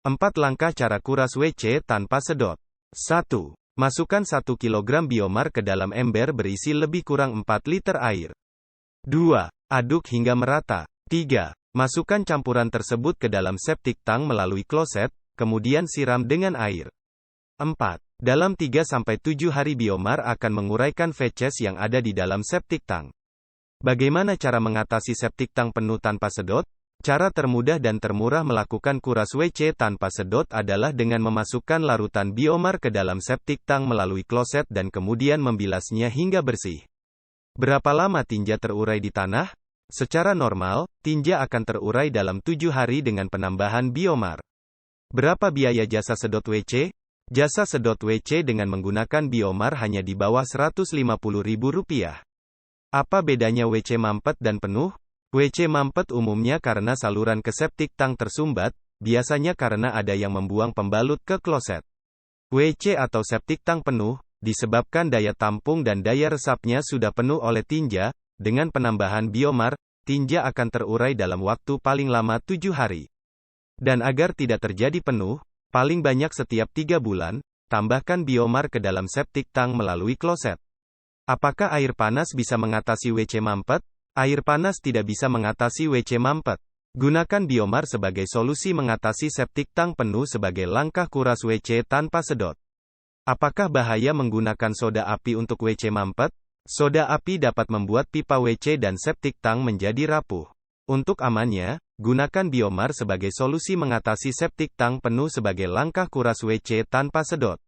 4 langkah cara kuras WC tanpa sedot. 1. Masukkan 1 kg biomar ke dalam ember berisi lebih kurang 4 liter air. 2. Aduk hingga merata. 3. Masukkan campuran tersebut ke dalam septic tank melalui kloset, kemudian siram dengan air. 4. Dalam 3-7 hari biomar akan menguraikan feces yang ada di dalam septic tank. Bagaimana cara mengatasi septic tank penuh tanpa sedot? Cara termudah dan termurah melakukan kuras WC tanpa sedot adalah dengan memasukkan larutan biomar ke dalam septic tank melalui kloset dan kemudian membilasnya hingga bersih. Berapa lama tinja terurai di tanah? Secara normal, tinja akan terurai dalam 7 hari dengan penambahan biomar. Berapa biaya jasa sedot WC? Jasa sedot WC dengan menggunakan biomar hanya di bawah Rp150.000. Apa bedanya WC mampet dan penuh? WC mampet umumnya karena saluran ke septic tank tersumbat, biasanya karena ada yang membuang pembalut ke kloset. WC atau septic tank penuh, disebabkan daya tampung dan daya resapnya sudah penuh oleh tinja. Dengan penambahan biomar, tinja akan terurai dalam waktu paling lama 7 hari. Dan agar tidak terjadi penuh, paling banyak setiap 3 bulan, tambahkan biomar ke dalam septic tank melalui kloset. Apakah air panas bisa mengatasi WC mampet? Air panas tidak bisa mengatasi WC mampet. Gunakan biomar sebagai solusi mengatasi septic tank penuh sebagai langkah kuras WC tanpa sedot. Apakah bahaya menggunakan soda api untuk WC mampet? Soda api dapat membuat pipa WC dan septic tank menjadi rapuh. Untuk amannya, gunakan biomar sebagai solusi mengatasi septic tank penuh sebagai langkah kuras WC tanpa sedot.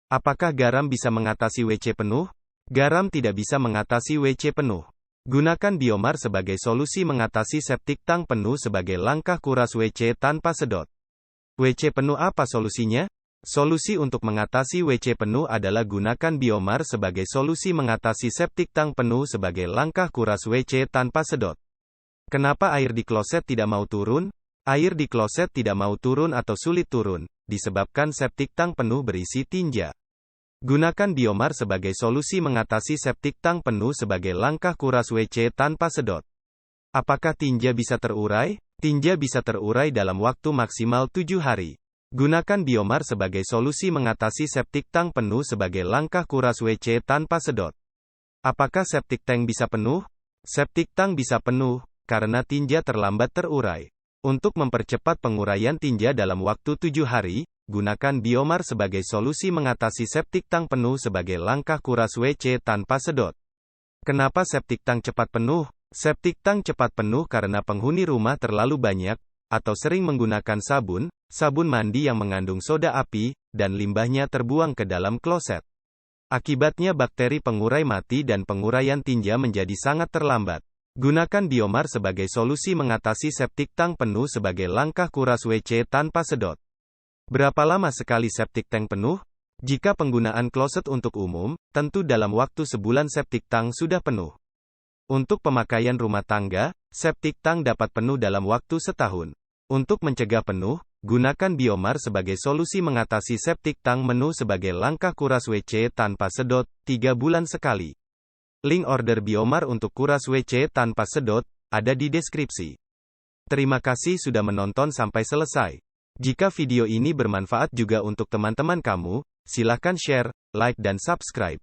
Apakah garam bisa mengatasi WC penuh? Garam tidak bisa mengatasi WC penuh. Gunakan biomar sebagai solusi mengatasi septic tank penuh sebagai langkah kuras WC tanpa sedot. WC penuh apa solusinya? Solusi untuk mengatasi WC penuh adalah gunakan biomar sebagai solusi mengatasi septic tank penuh sebagai langkah kuras WC tanpa sedot. Kenapa air di kloset tidak mau turun? Air di kloset tidak mau turun atau sulit turun, disebabkan septic tank penuh berisi tinja. Gunakan biomar sebagai solusi mengatasi septic tank penuh sebagai langkah kuras WC tanpa sedot. Apakah tinja bisa terurai? Tinja bisa terurai dalam waktu maksimal 7 hari. Gunakan biomar sebagai solusi mengatasi septic tank penuh sebagai langkah kuras WC tanpa sedot. Apakah septic tank bisa penuh? Septic tank bisa penuh, karena tinja terlambat terurai. Untuk mempercepat penguraian tinja dalam waktu 7 hari, gunakan biomar sebagai solusi mengatasi septic tank penuh sebagai langkah kuras WC tanpa sedot. Kenapa septic tank cepat penuh? Septic tank cepat penuh karena penghuni rumah terlalu banyak, atau sering menggunakan sabun mandi yang mengandung soda api, dan limbahnya terbuang ke dalam kloset. Akibatnya bakteri pengurai mati dan penguraian tinja menjadi sangat terlambat. Gunakan biomar sebagai solusi mengatasi septic tank penuh sebagai langkah kuras WC tanpa sedot. Berapa lama sekali septic tank penuh? Jika penggunaan kloset untuk umum, tentu dalam waktu sebulan septic tank sudah penuh. Untuk pemakaian rumah tangga, septic tank dapat penuh dalam waktu setahun. Untuk mencegah penuh, gunakan biomar sebagai solusi mengatasi septic tank penuh sebagai langkah kuras WC tanpa sedot, 3 bulan sekali. Link order biomar untuk kuras WC tanpa sedot, ada di deskripsi. Terima kasih sudah menonton sampai selesai. Jika video ini bermanfaat juga untuk teman-teman kamu, silakan share, like dan subscribe.